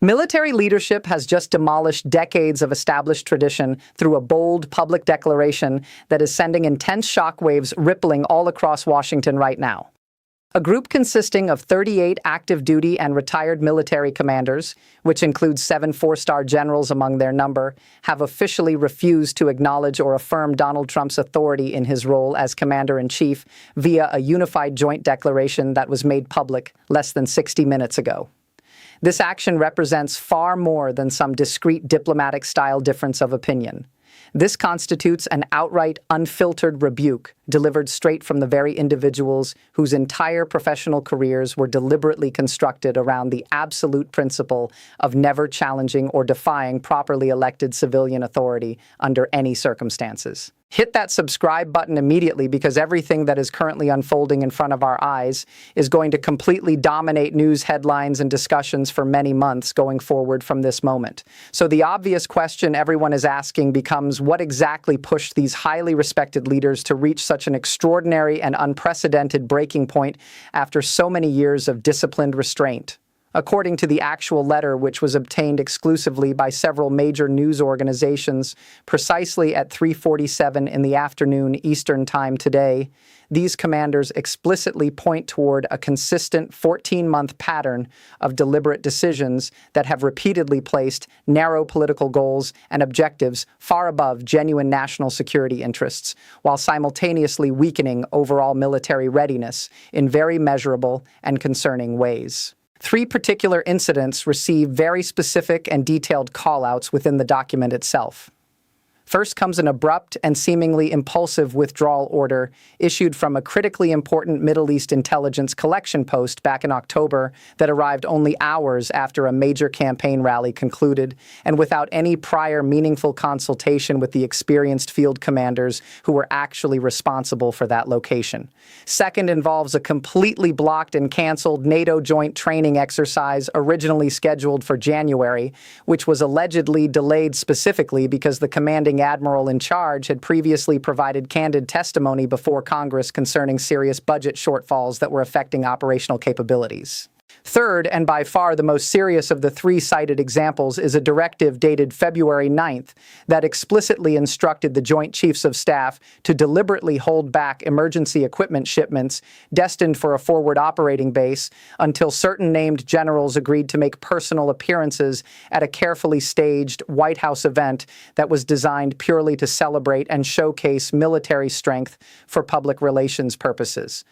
Military leadership has just demolished decades of established tradition through a bold public declaration that is sending intense shockwaves rippling all across Washington right now. A group consisting of 38 active duty and retired military commanders, which includes 7 four-star generals among their number, have officially refused to acknowledge or affirm Donald Trump's authority in his role as commander-in-chief via a unified joint declaration that was made public less than 60 minutes ago. This action represents far more than some discrete diplomatic-style difference of opinion. This constitutes an outright, unfiltered rebuke delivered straight from the very individuals whose entire professional careers were deliberately constructed around the absolute principle of never challenging or defying properly elected civilian authority under any circumstances. Hit that subscribe button immediately, because everything that is currently unfolding in front of our eyes is going to completely dominate news headlines and discussions for many months going forward from this moment. So the obvious question everyone is asking becomes, what exactly pushed these highly respected leaders to reach such an extraordinary and unprecedented breaking point after so many years of disciplined restraint? According to the actual letter, which was obtained exclusively by several major news organizations precisely at 3:47 in the afternoon Eastern Time today, these commanders explicitly point toward a consistent 14-month pattern of deliberate decisions that have repeatedly placed narrow political goals and objectives far above genuine national security interests, while simultaneously weakening overall military readiness in very measurable and concerning ways. 3 particular incidents receive very specific and detailed call-outs within the document itself. First comes an abrupt and seemingly impulsive withdrawal order issued from a critically important Middle East intelligence collection post back in October that arrived only hours after a major campaign rally concluded, and without any prior meaningful consultation with the experienced field commanders who were actually responsible for that location. Second involves a completely blocked and canceled NATO joint training exercise originally scheduled for January, which was allegedly delayed specifically because the commanding admiral in charge had previously provided candid testimony before Congress concerning serious budget shortfalls that were affecting operational capabilities. Third, and by far the most serious of the 3 cited examples, is a directive dated February 9th that explicitly instructed the Joint Chiefs of Staff to deliberately hold back emergency equipment shipments destined for a forward operating base until certain named generals agreed to make personal appearances at a carefully staged White House event that was designed purely to celebrate and showcase military strength for public relations purposes.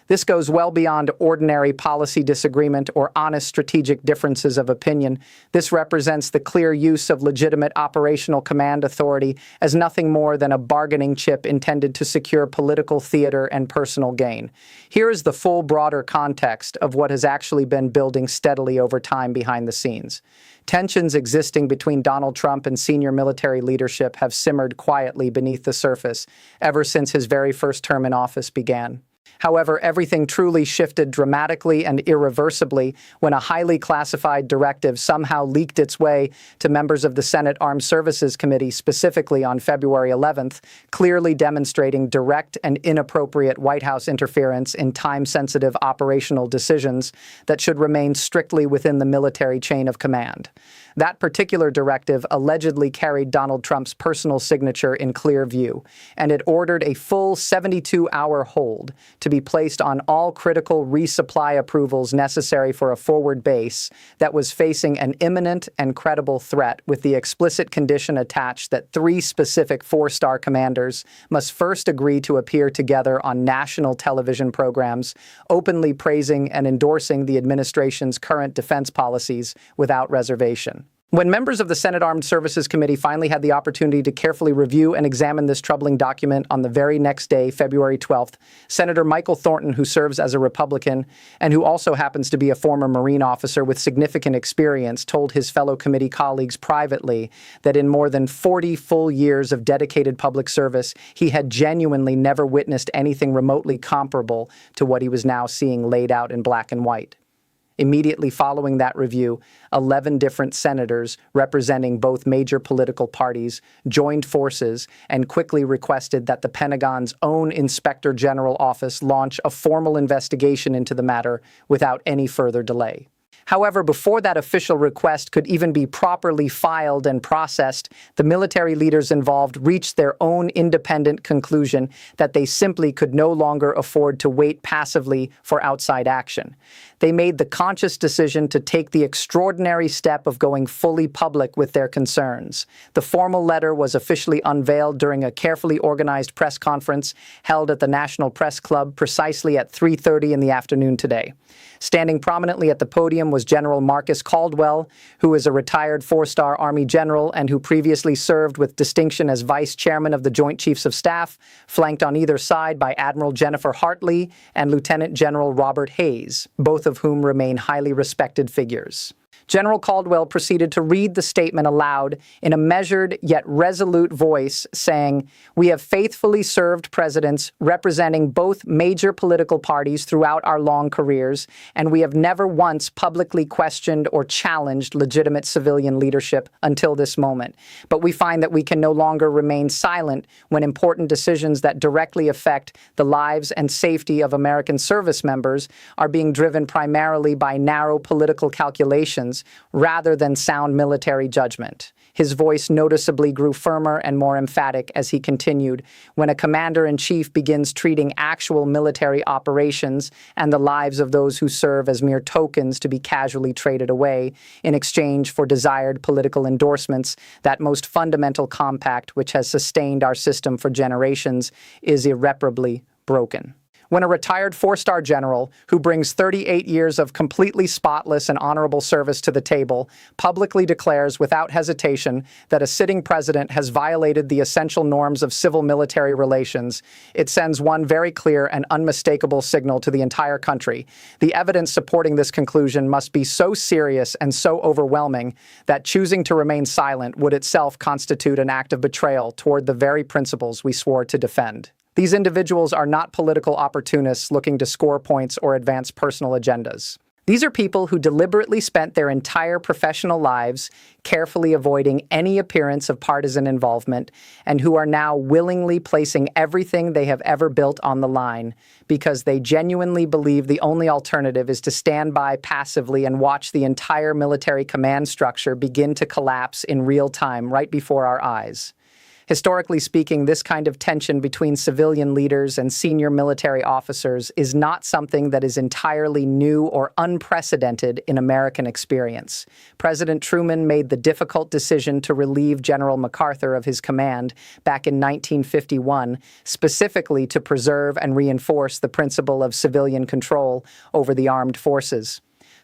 This goes well beyond ordinary policy disagreement or honest strategic differences of opinion. This represents the clear use of legitimate operational command authority as nothing more than a bargaining chip intended to secure political theater and personal gain. Here is the full broader context of what has actually been building steadily over time behind the scenes. Tensions existing between Donald Trump and senior military leadership have simmered quietly beneath the surface ever since his very first term in office began. However, everything truly shifted dramatically and irreversibly when a highly classified directive somehow leaked its way to members of the Senate Armed Services Committee, specifically on February 11th, clearly demonstrating direct and inappropriate White House interference in time-sensitive operational decisions that should remain strictly within the military chain of command. That particular directive allegedly carried Donald Trump's personal signature in clear view, and it ordered a full 72-hour hold to be placed on all critical resupply approvals necessary for a forward base that was facing an imminent and credible threat, with the explicit condition attached that 3 specific 4-star commanders must first agree to appear together on national television programs, openly praising and endorsing the administration's current defense policies without reservation. When members of the Senate Armed Services Committee finally had the opportunity to carefully review and examine this troubling document on the very next day, February 12th, Senator Michael Thornton, who serves as a Republican and who also happens to be a former Marine officer with significant experience, told his fellow committee colleagues privately that in more than 40 full years of dedicated public service, he had genuinely never witnessed anything remotely comparable to what he was now seeing laid out in black and white. Immediately following that review, 11 different senators representing both major political parties joined forces and quickly requested that the Pentagon's own Inspector General office launch a formal investigation into the matter without any further delay. However, before that official request could even be properly filed and processed, the military leaders involved reached their own independent conclusion that they simply could no longer afford to wait passively for outside action. They made the conscious decision to take the extraordinary step of going fully public with their concerns. The formal letter was officially unveiled during a carefully organized press conference held at the National Press Club precisely at 3:30 in the afternoon today. Standing prominently at the podium was General Marcus Caldwell, who is a retired four-star Army general and who previously served with distinction as Vice Chairman of the Joint Chiefs of Staff, flanked on either side by Admiral Jennifer Hartley and Lieutenant General Robert Hayes, both of whom remain highly respected figures. General Caldwell proceeded to read the statement aloud in a measured yet resolute voice, saying, "We have faithfully served presidents representing both major political parties throughout our long careers, and we have never once publicly questioned or challenged legitimate civilian leadership until this moment. But we find that we can no longer remain silent when important decisions that directly affect the lives and safety of American service members are being driven primarily by narrow political calculations rather than sound military judgment." His voice noticeably grew firmer and more emphatic as he continued, "When a commander-in-chief begins treating actual military operations and the lives of those who serve as mere tokens to be casually traded away in exchange for desired political endorsements, that most fundamental compact which has sustained our system for generations is irreparably broken." When a retired four-star general, who brings 38 years of completely spotless and honorable service to the table, publicly declares without hesitation that a sitting president has violated the essential norms of civil-military relations, it sends one very clear and unmistakable signal to the entire country. The evidence supporting this conclusion must be so serious and so overwhelming that choosing to remain silent would itself constitute an act of betrayal toward the very principles we swore to defend. These individuals are not political opportunists looking to score points or advance personal agendas. These are people who deliberately spent their entire professional lives carefully avoiding any appearance of partisan involvement and who are now willingly placing everything they have ever built on the line because they genuinely believe the only alternative is to stand by passively and watch the entire military command structure begin to collapse in real time right before our eyes. Historically speaking, this kind of tension between civilian leaders and senior military officers is not something that is entirely new or unprecedented in American experience. President Truman made the difficult decision to relieve General MacArthur of his command back in 1951, specifically to preserve and reinforce the principle of civilian control over the armed forces.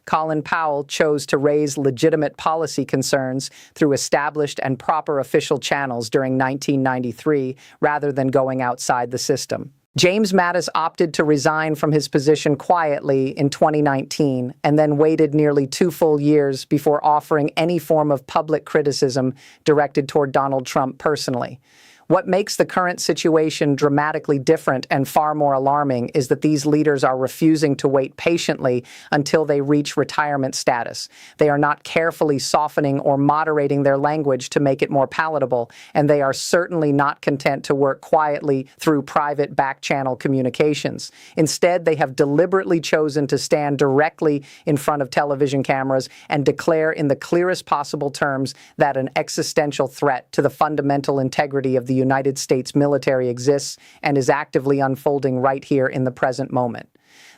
Colin Powell chose to raise legitimate policy concerns through established and proper official channels during 1993 rather than going outside the system. James Mattis opted to resign from his position quietly in 2019 and then waited nearly 2 full years before offering any form of public criticism directed toward Donald Trump personally. What makes the current situation dramatically different and far more alarming is that these leaders are refusing to wait patiently until they reach retirement status. They are not carefully softening or moderating their language to make it more palatable, and they are certainly not content to work quietly through private back-channel communications. Instead, they have deliberately chosen to stand directly in front of television cameras and declare in the clearest possible terms that an existential threat to the fundamental integrity of the United States military exists and is actively unfolding right here in the present moment.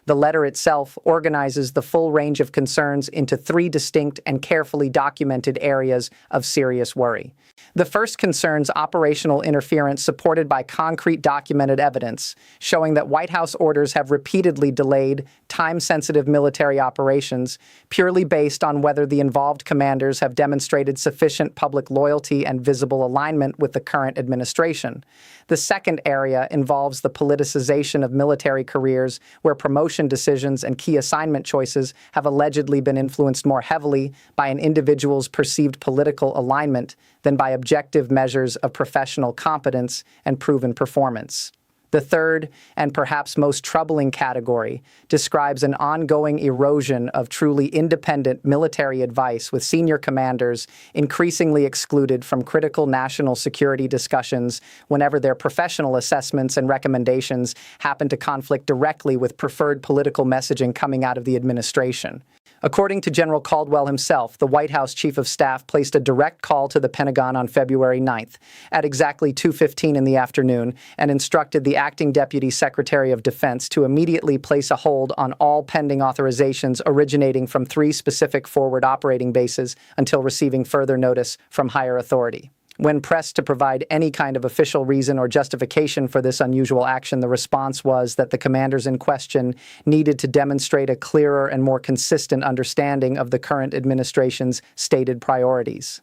The letter itself organizes the full range of concerns into 3 distinct and carefully documented areas of serious worry. The first concerns operational interference supported by concrete documented evidence, showing that White House orders have repeatedly delayed time-sensitive military operations purely based on whether the involved commanders have demonstrated sufficient public loyalty and visible alignment with the current administration. The second area involves the politicization of military careers, where promotion decisions and key assignment choices have allegedly been influenced more heavily by an individual's perceived political alignment than by objective measures of professional competence and proven performance. The third, and perhaps most troubling category, describes an ongoing erosion of truly independent military advice, with senior commanders increasingly excluded from critical national security discussions whenever their professional assessments and recommendations happen to conflict directly with preferred political messaging coming out of the administration. According to General Caldwell himself, the White House Chief of Staff placed a direct call to the Pentagon on February 9th at exactly 2:15 in the afternoon and instructed the acting Deputy Secretary of Defense to immediately place a hold on all pending authorizations originating from 3 specific forward operating bases until receiving further notice from higher authority. When pressed to provide any kind of official reason or justification for this unusual action, the response was that the commanders in question needed to demonstrate a clearer and more consistent understanding of the current administration's stated priorities.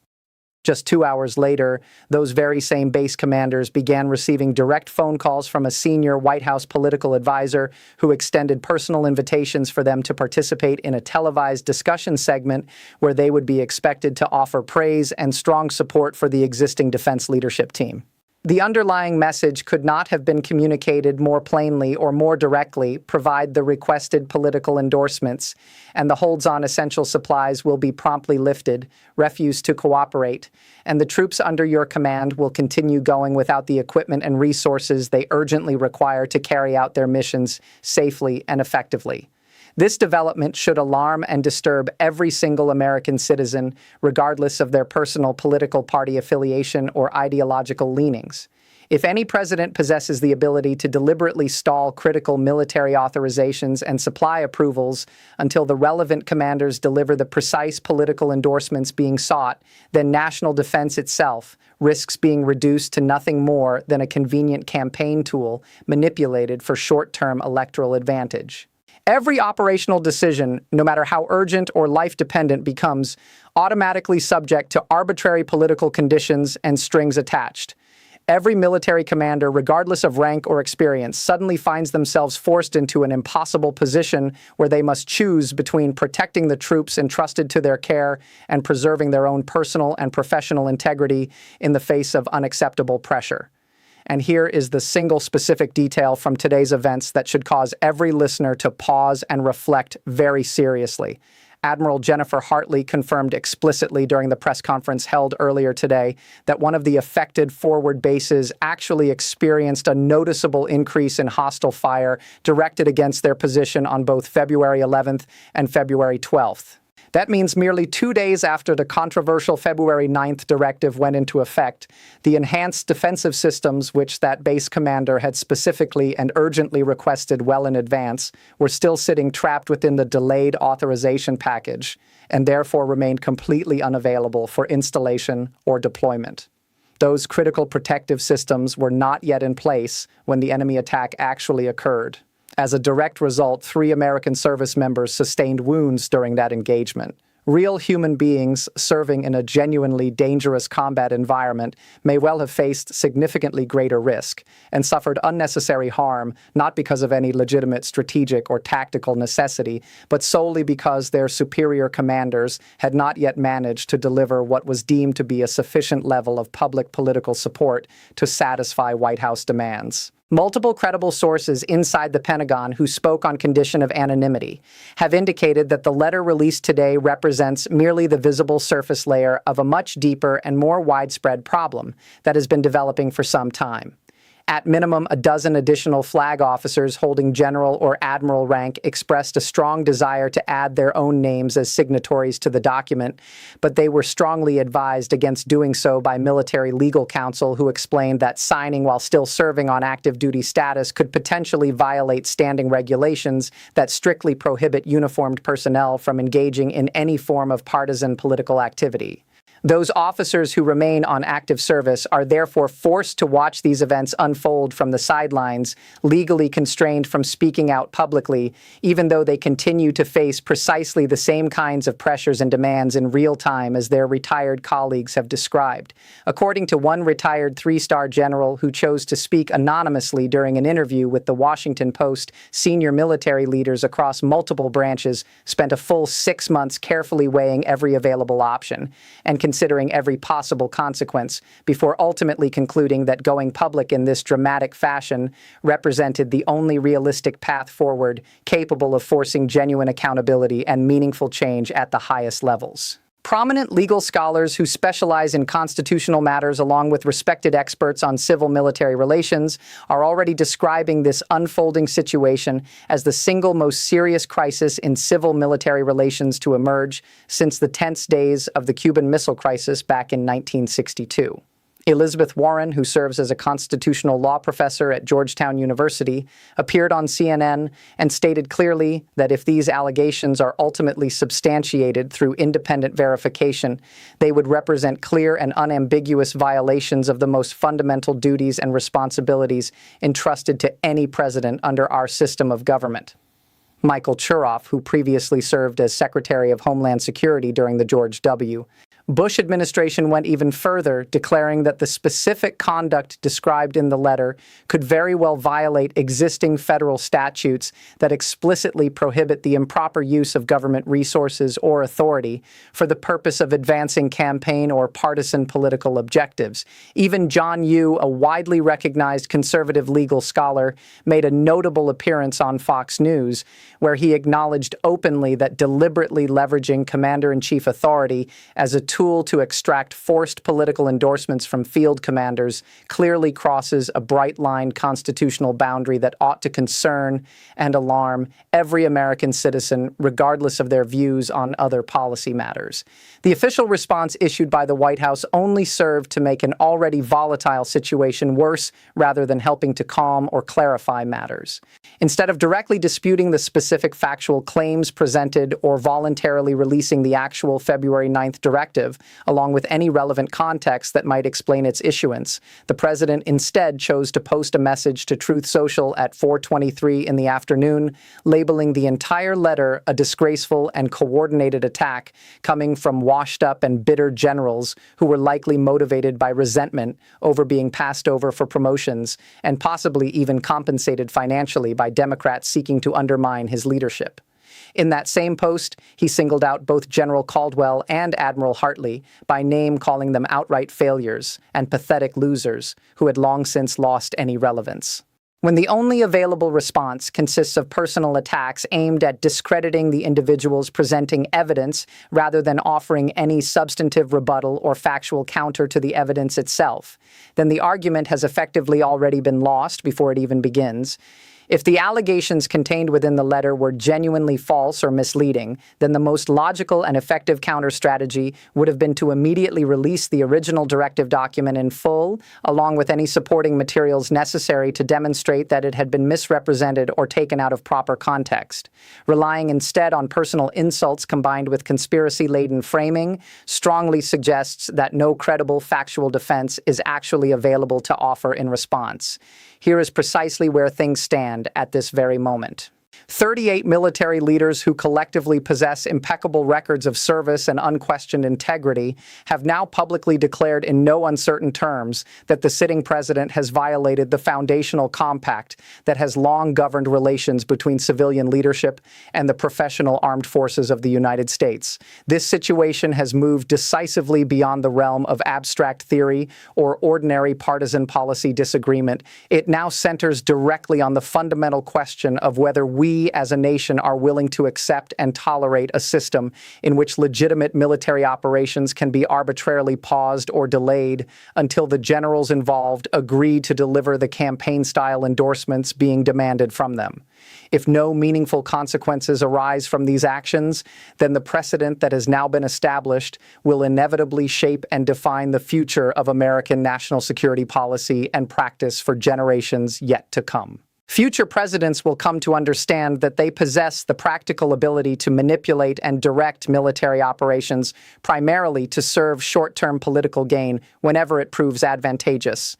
Just 2 hours later, those very same base commanders began receiving direct phone calls from a senior White House political advisor who extended personal invitations for them to participate in a televised discussion segment where they would be expected to offer praise and strong support for the existing defense leadership team. The underlying message could not have been communicated more plainly or more directly: provide the requested political endorsements, and the holds on essential supplies will be promptly lifted, refuse to cooperate, and the troops under your command will continue going without the equipment and resources they urgently require to carry out their missions safely and effectively. This development should alarm and disturb every single American citizen, regardless of their personal political party affiliation or ideological leanings. If any president possesses the ability to deliberately stall critical military authorizations and supply approvals until the relevant commanders deliver the precise political endorsements being sought, then national defense itself risks being reduced to nothing more than a convenient campaign tool manipulated for short-term electoral advantage. Every operational decision, no matter how urgent or life-dependent, becomes automatically subject to arbitrary political conditions and strings attached. Every military commander, regardless of rank or experience, suddenly finds themselves forced into an impossible position where they must choose between protecting the troops entrusted to their care and preserving their own personal and professional integrity in the face of unacceptable pressure. And here is the single specific detail from today's events that should cause every listener to pause and reflect very seriously. Admiral Jennifer Hartley confirmed explicitly during the press conference held earlier today that one of the affected forward bases actually experienced a noticeable increase in hostile fire directed against their position on both February 11th and February 12th. That means merely 2 days after the controversial February 9th directive went into effect, the enhanced defensive systems which that base commander had specifically and urgently requested well in advance were still sitting trapped within the delayed authorization package and therefore remained completely unavailable for installation or deployment. Those critical protective systems were not yet in place when the enemy attack actually occurred. As a direct result, 3 American service members sustained wounds during that engagement. Real human beings serving in a genuinely dangerous combat environment may well have faced significantly greater risk and suffered unnecessary harm, not because of any legitimate strategic or tactical necessity, but solely because their superior commanders had not yet managed to deliver what was deemed to be a sufficient level of public political support to satisfy White House demands. Multiple credible sources inside the Pentagon who spoke on condition of anonymity have indicated that the letter released today represents merely the visible surface layer of a much deeper and more widespread problem that has been developing for some time. At minimum, a dozen additional flag officers holding general or admiral rank expressed a strong desire to add their own names as signatories to the document, but they were strongly advised against doing so by military legal counsel, who explained that signing while still serving on active duty status could potentially violate standing regulations that strictly prohibit uniformed personnel from engaging in any form of partisan political activity. Those officers who remain on active service are therefore forced to watch these events unfold from the sidelines, legally constrained from speaking out publicly, even though they continue to face precisely the same kinds of pressures and demands in real time as their retired colleagues have described. According to one retired 3-star general who chose to speak anonymously during an interview with the Washington Post, senior military leaders across multiple branches spent a full 6 months carefully weighing every available option and considering every possible consequence before ultimately concluding that going public in this dramatic fashion represented the only realistic path forward capable of forcing genuine accountability and meaningful change at the highest levels. Prominent legal scholars who specialize in constitutional matters, along with respected experts on civil-military relations, are already describing this unfolding situation as the single most serious crisis in civil-military relations to emerge since the tense days of the Cuban Missile Crisis back in 1962. Elizabeth Warren, who serves as a constitutional law professor at Georgetown University, appeared on CNN and stated clearly that if these allegations are ultimately substantiated through independent verification, they would represent clear and unambiguous violations of the most fundamental duties and responsibilities entrusted to any president under our system of government. Michael Chertoff, who previously served as Secretary of Homeland Security during the George W. Bush administration went even further, declaring that the specific conduct described in the letter could very well violate existing federal statutes that explicitly prohibit the improper use of government resources or authority for the purpose of advancing campaign or partisan political objectives. Even John Yoo, a widely recognized conservative legal scholar, made a notable appearance on Fox News, where he acknowledged openly that deliberately leveraging commander-in-chief authority as a tool to extract forced political endorsements from field commanders clearly crosses a bright-line constitutional boundary that ought to concern and alarm every American citizen, regardless of their views on other policy matters. The official response issued by the White House only served to make an already volatile situation worse rather than helping to calm or clarify matters. Instead of directly disputing the specific factual claims presented or voluntarily releasing the actual February 9th directive, along with any relevant context that might explain its issuance, the president instead chose to post a message to Truth Social at 4:23 in the afternoon, labeling the entire letter a disgraceful and coordinated attack coming from washed-up and bitter generals who were likely motivated by resentment over being passed over for promotions and possibly even compensated financially by Democrats seeking to undermine his leadership. In that same post, he singled out both General Caldwell and Admiral Hartley by name, calling them outright failures and pathetic losers who had long since lost any relevance. When the only available response consists of personal attacks aimed at discrediting the individuals presenting evidence rather than offering any substantive rebuttal or factual counter to the evidence itself, then the argument has effectively already been lost before it even begins. If the allegations contained within the letter were genuinely false or misleading, then the most logical and effective counter-strategy would have been to immediately release the original directive document in full, along with any supporting materials necessary to demonstrate that it had been misrepresented or taken out of proper context. Relying instead on personal insults combined with conspiracy-laden framing strongly suggests that no credible factual defense is actually available to offer in response. Here is precisely where things stand at this very moment. 38 military leaders who collectively possess impeccable records of service and unquestioned integrity have now publicly declared in no uncertain terms that the sitting president has violated the foundational compact that has long governed relations between civilian leadership and the professional armed forces of the United States. This situation has moved decisively beyond the realm of abstract theory or ordinary partisan policy disagreement. It now centers directly on the fundamental question of whether we as a nation are willing to accept and tolerate a system in which legitimate military operations can be arbitrarily paused or delayed until the generals involved agree to deliver the campaign-style endorsements being demanded from them. If no meaningful consequences arise from these actions, then the precedent that has now been established will inevitably shape and define the future of American national security policy and practice for generations yet to come. Future presidents will come to understand that they possess the practical ability to manipulate and direct military operations primarily to serve short-term political gain whenever it proves advantageous.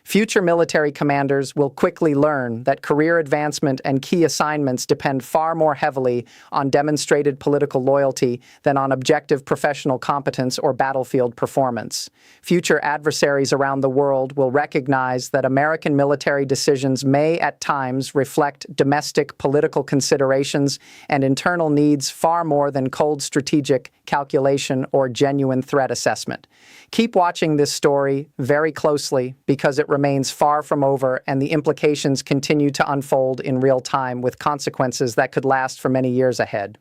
Future military commanders will quickly learn that career advancement and key assignments depend far more heavily on demonstrated political loyalty than on objective professional competence or battlefield performance. Future adversaries around the world will recognize that American military decisions may at times reflect domestic political considerations and internal needs far more than cold strategic calculation or genuine threat assessment. Keep watching this story very closely because it remains far from over and the implications continue to unfold in real time with consequences that could last for many years ahead.